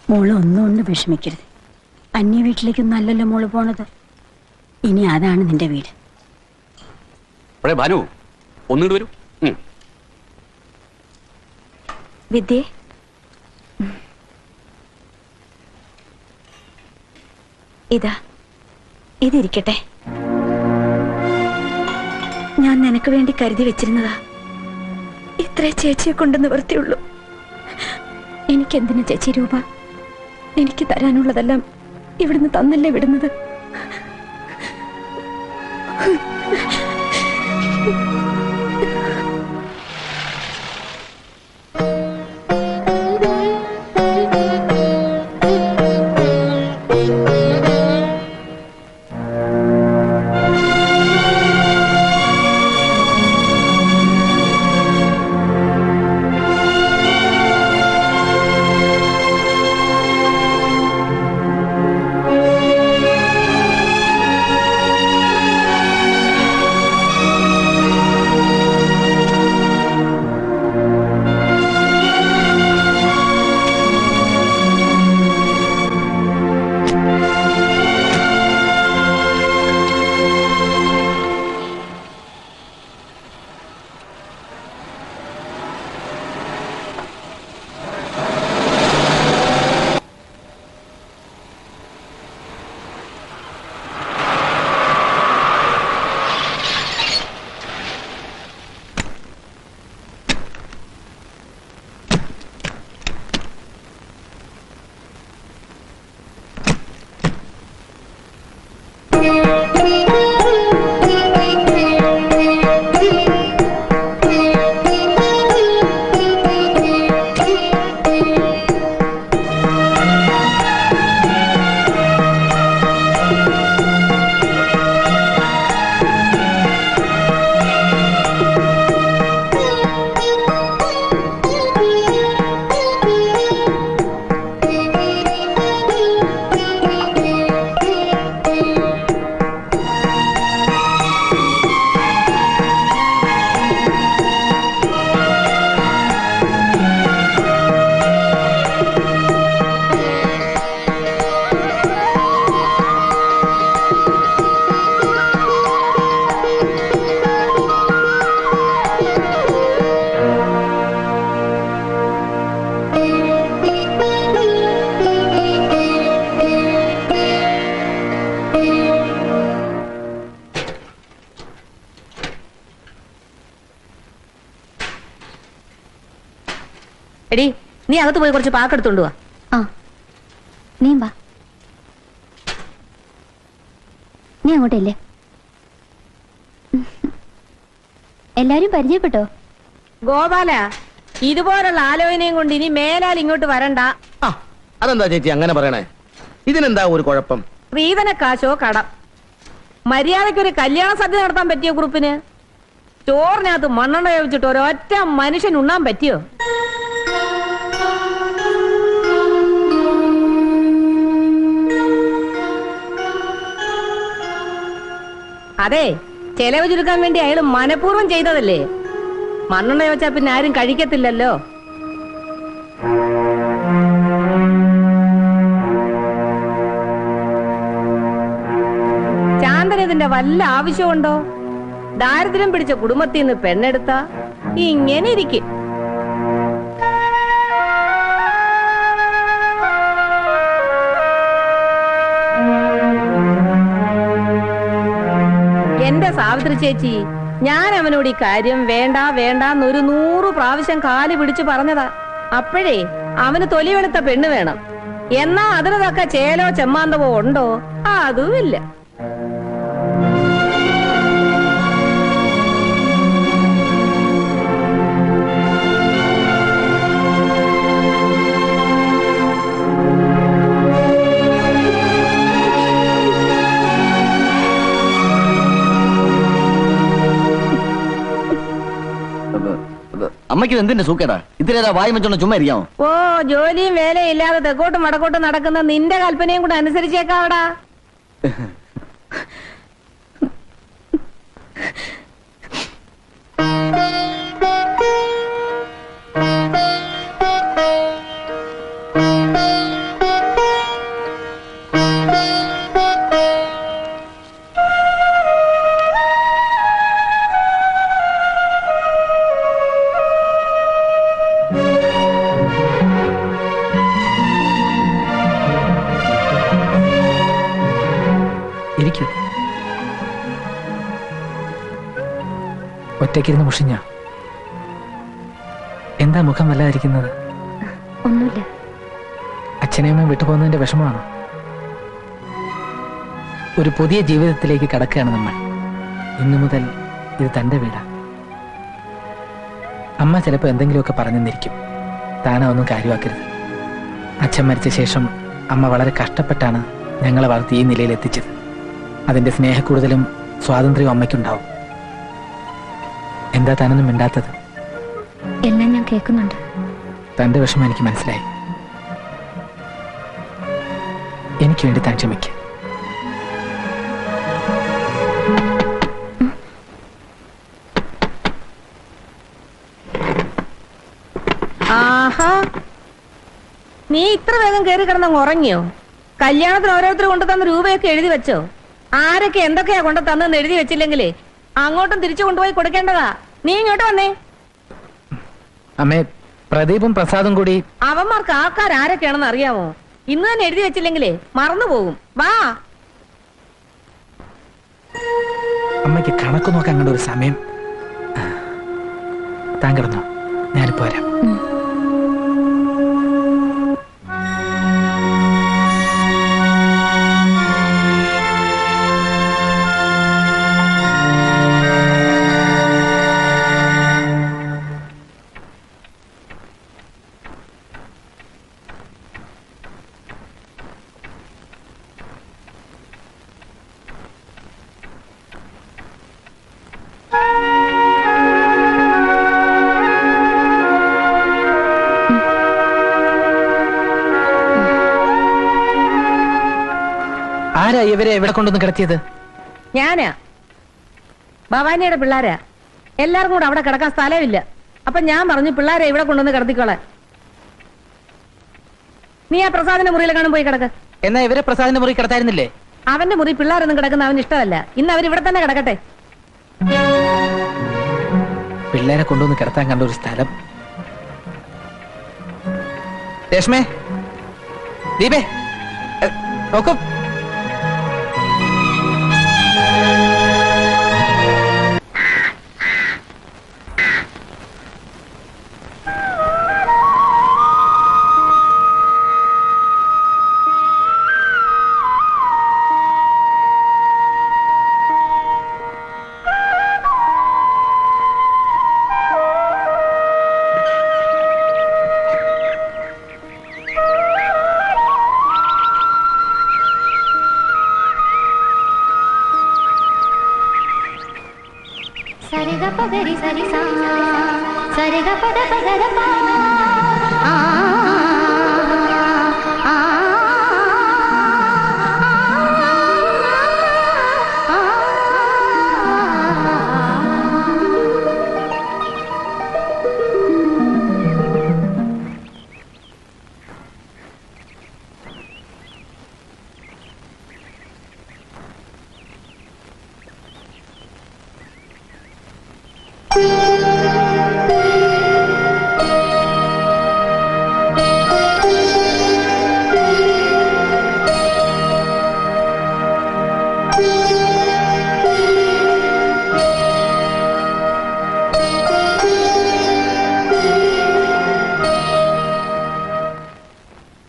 മോള് ഒന്നും വിഷമിക്കരുത്. അന്യ വീട്ടിലേക്കൊന്നും അല്ലല്ലോ മോള് പോണത്. ഇനി അതാണ് നിന്റെ വീട്. ഭാനു ഒന്നുകൂടി വരൂ. വിദ്യേ, ഇതിരിക്കട്ടെ. ഞാൻ നിനക്ക് വേണ്ടി കരുതി വെച്ചിരുന്നതാ. ഇത്രേ ചേച്ചിയെ കൊണ്ട് നിവർത്തിയുള്ളൂ. എനിക്കെന്തിനു ചേച്ചി രൂപ? എനിക്ക് തരാനുള്ളതെല്ലാം ഇവിടുന്ന് തന്നല്ലേ വിടുന്നത്. എടി, നീ അകത്ത് പോയി കുറച്ച് പാക്കെടുത്തോണ്ട് വാ. നീ വാ. നീ അങ്ങോട്ടല്ലേ? എല്ലാരും പരിചയപ്പെട്ടോ? ഗോപാല, ഇതുപോലുള്ള ആലോചനയും കൊണ്ട് ഇനി മേലാൽ ഇങ്ങോട്ട് വരണ്ട. അതെന്താ ചേച്ചി അങ്ങനെ പറയണേ? ഇതിനെന്താ ഒരു കുഴപ്പം? സ്ത്രീധന കാശോ കടം. മര്യാദയ്ക്കൊരു കല്യാണ സദ്യ നടത്താൻ പറ്റിയോ ഗ്രൂപ്പിന്? ചോറിനകത്ത് മണ്ണെണ്ണ ഉപയോഗിച്ചിട്ട് ഒരൊറ്റ മനുഷ്യൻ ഉണ്ണാൻ പറ്റിയോ? അതെ, ചെലവ് ചുരുക്കാൻ വേണ്ടി അയാൾ മനഃപൂർവ്വം ചെയ്തതല്ലേ. മണ്ണെണ്ണ വെച്ചാ പിന്നെ ആരും കഴിക്കത്തില്ലല്ലോ. ചാന്തനതിന്റെ വല്ല ആവശ്യമുണ്ടോ? ദാരിദ്ര്യം പിടിച്ച കുടുംബത്തിൽ നിന്ന് പെണ്ണെടുത്ത ഇങ്ങനെ ഇരിക്കും. എന്റെ സാവിത്രി ചേച്ചി, ഞാൻ അവനോട് ഈ കാര്യം വേണ്ട വേണ്ടാന്നൊരു 100 പ്രാവശ്യം കാല് പിടിച്ചു പറഞ്ഞതാ. അപ്പോഴേ അവന് തൊലി വെളുത്ത പെണ്ണ് വേണം. എന്നാ അതിന് തക്ക ചേലോ ചെമ്മാന്തവോ ഉണ്ടോ? അതുമില്ല. അമ്മയ്ക്ക് എന്തിന്റെ സൂക്കേടാ? ഇത്തിരി വായി വെച്ചോണ്ട് ചുമ്മാ ഇരിക്കാമോ? ഓ, ജോലിയും വേലയും ഇല്ലാതെ തെക്കോട്ടും വടക്കോട്ടും നടക്കുന്ന നിന്റെ കൽപ്പനയും കൂടെ അനുസരിച്ചേക്കാവടാ. ഇരിക്കൂ. ഒറ്റയ്ക്കിരുന്ന് മുഷിഞ്ഞ എന്താ മുഖം വല്ലാതിരിക്കുന്നത്? ഒന്നുമില്ല. അച്ഛനെയമ്മയും വിട്ടുപോകുന്നതിന്റെ വിഷമമാണോ? ഒരു പുതിയ ജീവിതത്തിലേക്ക് കടക്കുകയാണ് നമ്മൾ. ഇന്നു മുതൽ ഇത് തന്റെ വീടാ. അമ്മ ചിലപ്പോൾ എന്തെങ്കിലുമൊക്കെ പറഞ്ഞെന്നിരിക്കും. താനൊന്നും കാര്യമാക്കരുത്. അച്ഛൻ മരിച്ച ശേഷം അമ്മ വളരെ കഷ്ടപ്പെട്ടാണ് ഞങ്ങളെ വളർത്തി ഈ നിലയിൽ എത്തിച്ചത്. അതിന്റെ സ്നേഹക്കൂടുതലും സ്വാതന്ത്ര്യവും അമ്മയ്ക്കുണ്ടാവും. എന്താ താനൊന്നും മിണ്ടാത്തത്? എല്ലാം ഞാൻ കേൾക്കുന്നുണ്ട്. തന്റെ വിഷമം എനിക്ക് മനസ്സിലായി. എനിക്ക് വേണ്ടി താൻ ക്ഷമിക്ക. ആഹാ, നീ ഇത്ര വേഗം കയറി കിടന്നങ്ങ് ഉറങ്ങിയോ? കല്യാണത്തിന് ഓരോരുത്തർ കൊണ്ടു തന്ന രൂപയൊക്കെ എഴുതി വെച്ചോ? ആരൊക്കെ എന്തൊക്കെയാ കൊണ്ടു തന്നെന്ന് എഴുതി വെച്ചില്ലെങ്കിലേ അങ്ങോട്ടും തിരിച്ചു കൊണ്ടുപോയി കൊടുക്കേണ്ടതാ. നീ ഇങ്ങോട്ട് വന്നേ. അമ്മേ, പ്രദീപും പ്രസാദും കൂടി. അവന്മാർക്ക് ആൾക്കാർ ആരൊക്കെയാണെന്ന് അറിയാമോ? ഇന്ന് തന്നെ എഴുതി വെച്ചില്ലെങ്കിലേ മറന്നുപോകും. വാ. അമ്മയ്ക്ക് കണക്ക് നോക്കാൻ കണ്ട ഒരു സമയം. താൻ കിടന്നോ, ഞാനിപ്പോ വരാം. ആരാ ഇവരെ എവിടെ കൊണ്ടൊന്ന് കിടത്തിയത്? ഞാനാ. ഭവാനിയുടെ പിള്ളാരാ. എല്ലാവർക്കും കൂടെ അവിടെ കിടക്കാൻ സ്ഥലമില്ല. അപ്പൊ ഞാൻ പറഞ്ഞു പിള്ളാരെ ഇവിടെ കൊണ്ടുവന്ന് കിടത്തിക്കോളെ. നീ ആ പ്രസാദിന്റെ മുറിയിലെങ്ങാനും പോയി കിടക്ക്. എന്നാ ഇവരെ പ്രസാദിന്റെ മുറി കിടത്തായിരുന്നില്ലേ? അവന്റെ മുറി പിള്ളേരൊന്നും കിടക്കുന്ന അവന് ഇഷ്ടമല്ല. ഇന്ന് അവരിവിടെ തന്നെ കിടക്കട്ടെ. പിള്ളേരെ കൊണ്ടുവന്ന് കിടത്താൻ കണ്ട ഒരു സ്ഥലം. രേഷ്മേ, ദീപേ, നോക്കൂ.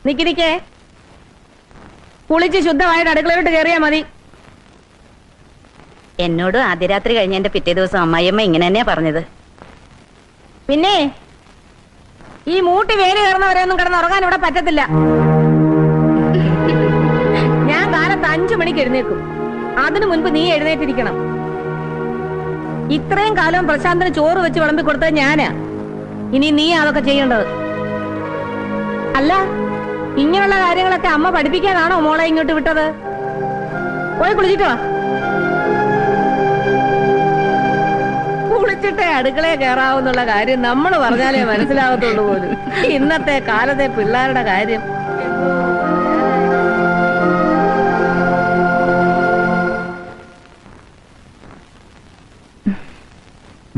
നിക്കിരിക്കേ, കുളിച്ച് ശുദ്ധമായിട്ട് അടുക്കളയോട്ട് കയറിയാ മതി. എന്നോട് ആദ്യ രാത്രി കഴിഞ്ഞ പിറ്റേ ദിവസം അമ്മായിയമ്മ ഇങ്ങനെ തന്നെയാ പറഞ്ഞത്. പിന്നെ ഈ മൂട്ടി വേലി കയറുന്നവരെ ഒന്നും കിടന്നുറങ്ങാൻ ഇവിടെ പറ്റത്തില്ല. ഞാൻ കാലത്ത് 5 മണിക്ക് എഴുന്നേക്കും. അതിനു മുൻപ് നീ എഴുന്നേറ്റിരിക്കണം. ഇത്രയും കാലം പ്രശാന്തിന് ചോറ് വെച്ച് വിളമ്പി കൊടുത്തത് ഞാനാ. ഇനി നീ അതൊക്കെ ചെയ്യേണ്ടത്. അല്ല, ഇങ്ങനെയുള്ള കാര്യങ്ങളൊക്കെ അമ്മ പഠിപ്പിക്കാനാണോ മോളെ ഇങ്ങോട്ട് വിട്ടത്? പോയി കുളിച്ചിട്ടോ. കുളിച്ചിട്ടേ അടുക്കളയെ കയറാവുന്നുള്ള കാര്യം നമ്മൾ പറഞ്ഞാലേ മനസ്സിലാകത്തുള്ളൂ പോലും. ഇന്നത്തെ കാലത്തെ പിള്ളേരുടെ കാര്യം.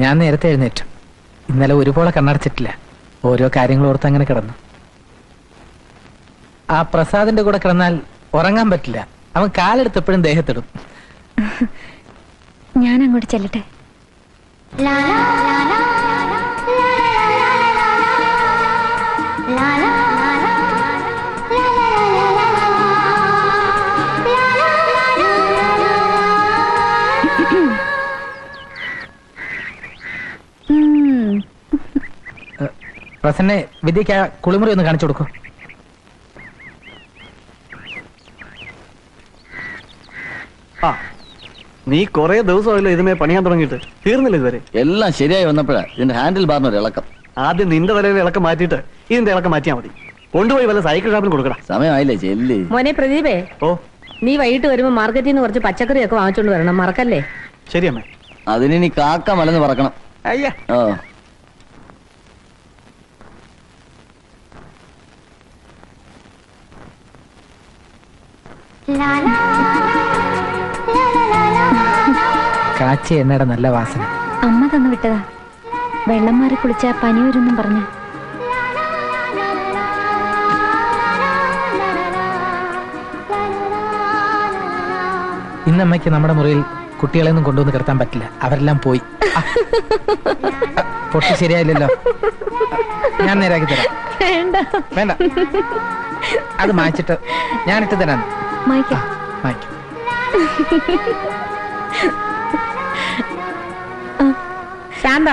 ഞാൻ നേരത്തെ എഴുന്നേറ്റു. ഇന്നലെ ഒരുപോലെ കണ്ണടച്ചിട്ടില്ല. ഓരോ കാര്യങ്ങൾ ഓർത്ത് അങ്ങനെ കിടന്നു. ആ പ്രസാദിന്റെ കൂടെ കിടന്നാൽ ഉറങ്ങാൻ പറ്റില്ല. അവൻ കാലെടുത്തപ്പോഴും ദേഹത്തിടും. ഞാൻ അങ്ങോട്ട് ചെല്ലട്ടെ? പ്രസന്നെ, വിദ്യക്ക് ആ കുളിമുറി ഒന്ന് കാണിച്ചു കൊടുക്കൂ. ആ, നീ കൊറേ ദിവസമായല്ലോ ഇതിനെ പണിയാൻ തുടങ്ങിയിട്ട്. തീർന്നില്ല ഇതുവരെ. എല്ലാം ശരിയായി വന്നപ്പോഴാ ഇതിന്റെ ഹാൻഡിൽ ബാറിന് ഒരു ഇളക്കം. ആദ്യം നിന്റെ തലയിൽ ഇളക്കം മാറ്റിയിട്ട് ഇതിന്റെ ഇളക്കം മാറ്റിയാ മതി. കൊണ്ടുപോയി വല്ല സൈക്കിൾ ഷാപ്പിന് കൊടുക്കണം. സമയമായില്ലേ ചെല്ല്. മോനെ പ്രദീപേ, ഓ നീ വൈകിട്ട് വരുമ്പോ മാർക്കറ്റിൽ നിന്ന് കുറച്ച് പച്ചക്കറിയൊക്കെ വാങ്ങിച്ചോണ്ട് വരണം, മറക്കല്ലേ. ശരി അമ്മേ. അതിനി കാക്ക മലന്ന് പറക്കണം. അയ്യാ, ഓ കാച്ചി എണ്ണയുടെ നല്ല വാസന. അമ്മ തന്നു വിട്ടതാ. വെള്ളം മാറി കുളിച്ച പനി വരുമെന്നും പറഞ്ഞു. ഇന്നമ്മയ്ക്ക് നമ്മുടെ മുറിയിൽ കുട്ടികളെ ഒന്നും കൊണ്ടുവന്ന് കിടത്താൻ പറ്റില്ല. അവരെല്ലാം പോയി. പൊട്ടി ശരിയായില്ലല്ലോ. ഞാൻ നേരാക്കി തരാം. വേണ്ട, അത് മായ്ച്ചിട്ട് ഞാനിട്ട് തരാം. മായ്ക്കാം. മായ്ക്കും. ശാന്ത,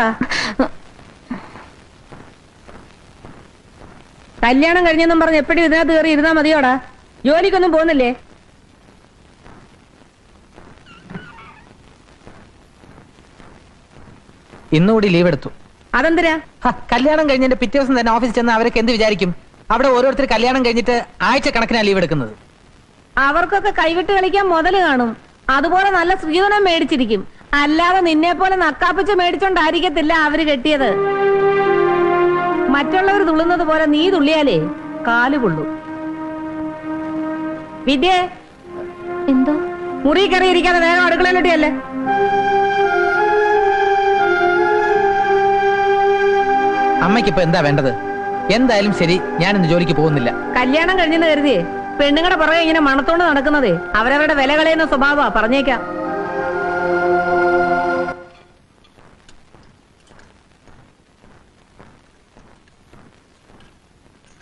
കല്യാണം കഴിഞ്ഞെന്നും പറഞ്ഞ് എപ്പോഴും ഇതിനകത്ത് കയറി ഇരുന്നാ മതിയോടാ? ജോലിക്കൊന്നും പോകുന്നില്ലേ? ഇന്നുകൂടി ലീവ് എടുത്തു. അതെന്തിനാ? കല്യാണം കഴിഞ്ഞിട്ട് പിറ്റേ ദിവസം തന്നെ ഓഫീസിൽ ചെന്ന് അവരൊക്കെ എന്ത് വിചാരിക്കും? അവിടെ ഓരോരുത്തർ കല്യാണം കഴിഞ്ഞിട്ട് ആഴ്ച കണക്കിനാണ് ലീവ് എടുക്കുന്നത്. അവർക്കൊക്കെ കൈവിട്ട് കളിക്കാൻ മുതല് കാണും. അതുപോലെ നല്ല സ്ത്രീധനം മേടിച്ചിരിക്കും. അല്ലാതെ നിന്നെ പോലെ നക്കാപ്പിച്ച് മേടിച്ചോണ്ടായിരിക്കത്തില്ല അവര് കെട്ടിയത്. മറ്റുള്ളവർ തുള്ളുന്നത് പോലെ നീ തുള്ളിയാലേ കാല് കൊള്ളു. വിദ്യേ, എന്തോ? മുറി കയറി ഇരിക്കാതെ വേഗം അടുക്കളയിലോട്ടിയല്ലേ. അമ്മയ്ക്ക് ഇപ്പൊ എന്താ വേണ്ടത്? എന്തായാലും ശരി, ഞാൻ ഇന്ന് ജോലിക്ക് പോകുന്നില്ല. കല്യാണം കഴിഞ്ഞെന്ന് കരുതിയേ പെണ്ണുങ്ങളുടെ പുറകെ ഇങ്ങനെ മണത്തോണ്ട് നടക്കുന്നതേ അവരവരുടെ വില കളയുന്ന സ്വഭാവമാ, പറഞ്ഞേക്കാം.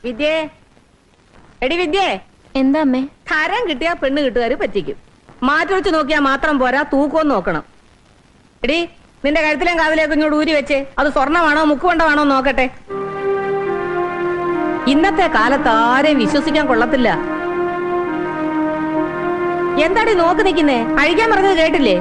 വിദ്യേ, എടി വിദ്യേ. എന്താ അമ്മേ? തരം കിട്ടിയാ പെണ്ണ് കിട്ടുകാര് പറ്റിക്കും. മാറ്റി വെച്ച് നോക്കിയാ മാത്രം പോരാ, തൂക്കവും നോക്കണം. എടി, നിന്റെ കഴുത്തിലേം കാതിലേക്ക് ഇങ്ങോട്ട് ഊരി വെച്ചേ. അത് സ്വർണ്ണമാണോ മുക്കുവണ്ടമാണോ നോക്കട്ടെ. ഇന്നത്തെ കാലത്ത് ആരെയും വിശ്വസിക്കാൻ കൊള്ളത്തില്ല. എന്താടി നോക്കി നിൽക്കുന്നേ? അഴിക്കാൻ പറഞ്ഞത് കേട്ടില്ലേ?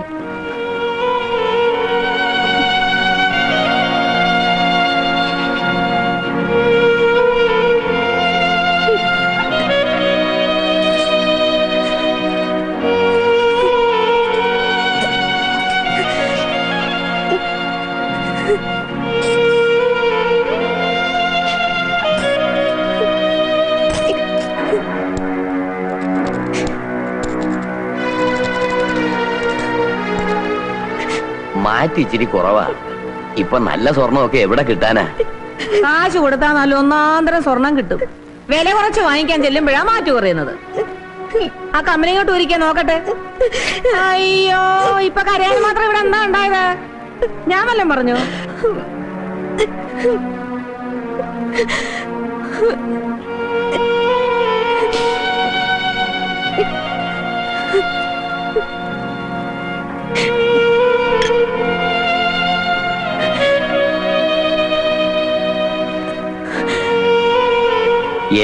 മാറ്റി ഇച്ചിരി കുറവാ. ഇപ്പൊ നല്ല സ്വർണ്ണമൊക്കെ എവിടെ കിട്ടാനാ? കാശ് കൊടുത്താ നല്ല ഒന്നാന്തരം സ്വർണം കിട്ടും. വില കുറച്ച് വാങ്ങിക്കാൻ ചെല്ലുമ്പോഴാ മാറ്റി കുറയുന്നത്. ആ കമ്പനിയോട്ട് ഒരിക്കാൻ നോക്കട്ടെ. അയ്യോ, ഇപ്പൊ കരയാൻ മാത്രം ഇവിടെ എന്താ ഉണ്ടായത്? ഞാൻ വല്ലതും പറഞ്ഞു?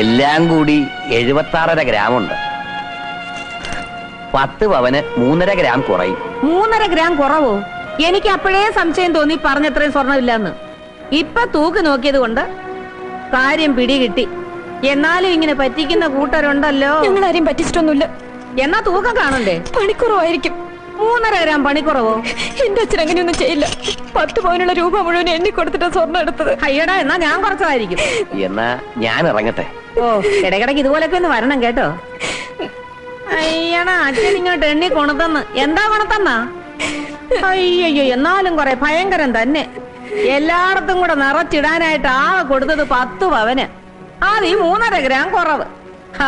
എല്ലാം കൂടി 76.5 ഗ്രാമുണ്ട്. 10 പവന് 3.5 ഗ്രാം കുറയും. 3.5 ഗ്രാം കുറവോ? എനിക്ക് അപ്പോഴേ സംശയം തോന്നി പറഞ്ഞത്രയും സ്വർണ്ണമില്ലെന്ന്. ഇപ്പൊ തൂക്ക് നോക്കിയത് കൊണ്ട് കാര്യം പിടികിട്ടി. എന്നാലും ഇങ്ങനെ പറ്റിക്കുന്ന കൂട്ടരുണ്ടല്ലോ. ഞങ്ങൾ ആരെയും പറ്റിച്ചിട്ടൊന്നുമില്ല. എന്നാ തൂക്കം കാണണ്ടേ? പണിക്കുറവായിരിക്കും. 3.5 ഗ്രാം പണിക്കുറവോ? എന്റെ അച്ഛൻ അങ്ങനെയൊന്നും ചെയ്യില്ല. 10 പവനുള്ള രൂപ മുഴുവൻ എണ്ണി കൊടുത്തിട്ട് സ്വർണ്ണം എടുത്തത്. അയ്യടാ, എന്നാ ഞാൻ കുറച്ചതായിരിക്കും. എന്നാ ഞാൻ ഇറങ്ങട്ടെ. ഓ, ഇടയ്ക്കിടയ്ക്ക് ഇതുപോലൊക്കെ ഒന്ന് വരണം കേട്ടോ. അയ്യടാ, അച്ഛൻ ഇങ്ങോട്ട് എണ്ണി കൊണത്തന്ന്. എന്താ കൊണത്തന്നാ? അയ്യോ, എന്നാലും കൊറേ ഭയങ്കരം തന്നെ. എല്ലായിടത്തും കൂടെ നിറച്ചിടാനായിട്ട് ആകെ കൊടുത്തത് 10 പവന്. അത് ഈ 3.5 ഗ്രാം കുറവ്.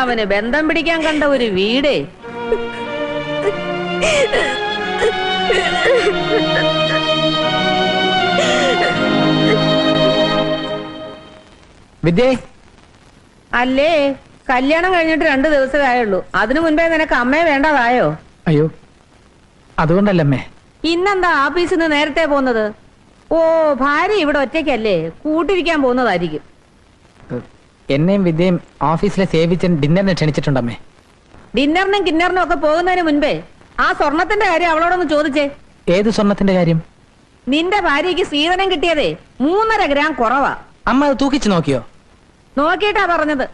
അവന് ബന്ധം പിടിക്കാൻ കണ്ട ഒരു വീടേ. വിദ്യേ, അല്ലേ, കല്യാണം കഴിഞ്ഞിട്ട് 2 ദിവസമേ ആയുള്ളൂ. അതിനു മുൻപേ നിനക്ക് അമ്മയെ വേണ്ടതായോ? അയ്യോ, അതുകൊണ്ടല്ലമ്മേ. ഇന്നെന്താ ആഫീസിൽ നിന്ന് നേരത്തെ പോകുന്നത്? ഓ, ഭാര്യ ഇവിടെ ഒറ്റയ്ക്കല്ലേ, കൂട്ടിരിക്കാൻ പോകുന്നതായിരിക്കും. എന്നെയും വിദ്യയും ഓഫീസിലെ സേവിച്ചൻ ഡിന്നറിന് ക്ഷണിച്ചിട്ടുണ്ടമ്മേ. ഡിന്നറിനും കിന്നറിനും ഒക്കെ പോകുന്നതിന് മുൻപേ ആ സ്വർണത്തിന്റെ കാര്യം അവളോടൊന്ന് ചോദിച്ചേ. ഏത് സ്വർണത്തിന്റെ കാര്യം? നിന്റെ ഭാര്യയ്ക്ക് സ്ത്രീധനം കിട്ടിയതേ 3.5 ഗ്രാം കുറവാ. അമ്മ അത് തൂക്കിച്ചു നോക്കിയോ? നോക്കിയിട്ടാ പറഞ്ഞത്.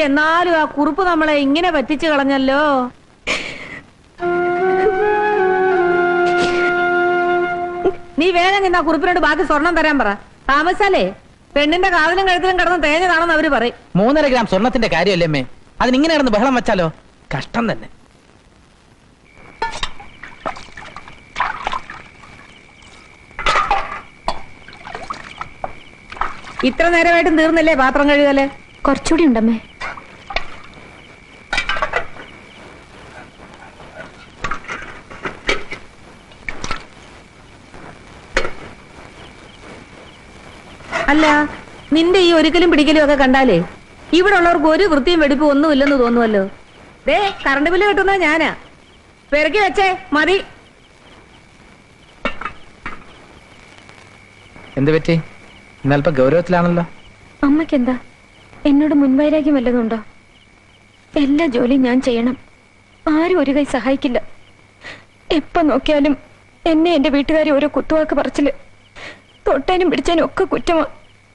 എന്നാലും ആ കുറുപ്പ് നമ്മളെ ഇങ്ങനെ പറ്റിച്ചു കളഞ്ഞല്ലോ. നീ വേഗം നിന്നാ കുറുപ്പിനോട് ബാക്കി സ്വർണം തരാൻ പറ. താമസാലേ പെണ്ണിന്റെ കാതിലും കഴുത്തിലും കിടന്ന് തേഞ്ഞതാണെന്ന് അവര് പറയും. 3.5 ഗ്രാം സ്വർണത്തിന്റെ കാര്യമല്ലേ അമ്മേ? അതിനിങ്ങനെ കിടന്ന് ബഹളം വെച്ചാലോ? കഷ്ടം തന്നെ. ഇത്ര നേരമായിട്ടും തീർന്നില്ലേ പാത്രം കഴുകല്? കുറച്ചുകൂടി ഉണ്ടമ്മേ. അല്ല, നിന്റെ ഈ ഒരിക്കലും പിടിക്കലും ഒക്കെ കണ്ടാലേ ഇവിടെ ഉള്ളവർക്ക് ഒരു വൃത്തിയും വെടിപ്പും ഒന്നുമില്ലെന്ന് തോന്നുമല്ലോ. ദേ, കറണ്ട് ബില്ല് കിട്ടുന്നത് ഞാനാ. പെരക്കി വെച്ചേ മതി. എന്ത് പറ്റി? ഇന്നൽപ്പം ഗൗരവത്തിലാണല്ലോ. അമ്മയ്ക്കെന്താ എന്നോട് മുൻവൈരാഗ്യം വല്ലതുണ്ടോ? എല്ലാ ജോലിയും ഞാൻ ചെയ്യണം, ആരും ഒരു കൈ സഹായിക്കില്ല. എപ്പോ നോക്കിയാലും എന്നെ എന്റെ വീട്ടുകാരെ ഓരോ കുത്തുവാക്ക് പറച്ചില്. തൊട്ടേനും പിടിച്ചേനും ഒക്കെ കുറ്റമാ.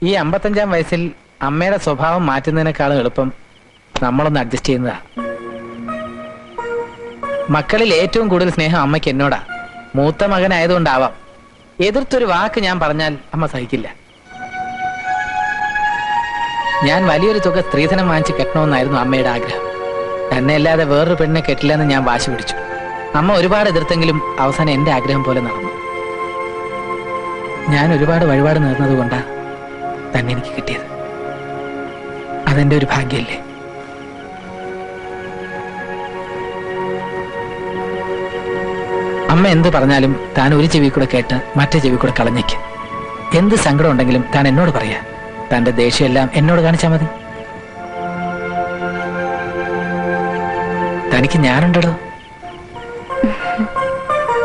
ഈ 55-ാം വയസ്സിൽ അമ്മയുടെ സ്വഭാവം മാറ്റുന്നതിനേക്കാളും എളുപ്പം നമ്മളൊന്ന് അഡ്ജസ്റ്റ് ചെയ്യുന്നതാ. മക്കളിൽ ഏറ്റവും കൂടുതൽ സ്നേഹം അമ്മയ്ക്ക് എന്നോടാ. മൂത്ത മകനായതുകൊണ്ടാവാം. എതിർത്തൊരു വാക്ക് ഞാൻ പറഞ്ഞാൽ അമ്മ സഹിക്കില്ല. ഞാൻ വലിയൊരു തുക സ്ത്രീധനം വാങ്ങിച്ച് കെട്ടണമെന്നായിരുന്നു അമ്മയുടെ ആഗ്രഹം. തന്നെ അല്ലാതെ വേറൊരു പെണ്ണിനെ കെട്ടില്ലെന്ന് ഞാൻ വാശി പിടിച്ചു. അമ്മ ഒരുപാട് എതിർത്തെങ്കിലും അവസാനം എന്റെ ആഗ്രഹം പോലെ നടന്നു. ഞാൻ ഒരുപാട് വഴിപാട് നേർന്നത് കൊണ്ടാ തന്നെ എനിക്ക് കിട്ടിയത്. അതെന്റെ ഒരു ഭാഗ്യല്ലേ? അമ്മ എന്ത് പറഞ്ഞാലും താൻ ഒരു ചെവി കൂടെ കേട്ട് മറ്റേ ചെവി കൂടെ കളഞ്ഞേക്ക്. എന്ത് സങ്കടം ഉണ്ടെങ്കിലും താൻ എന്നോട് പറയാ. തന്റെ ദേഷ്യം എല്ലാം എന്നോട് കാണിച്ചാൽ മതി. തനിക്ക് ഞാനുണ്ടോ?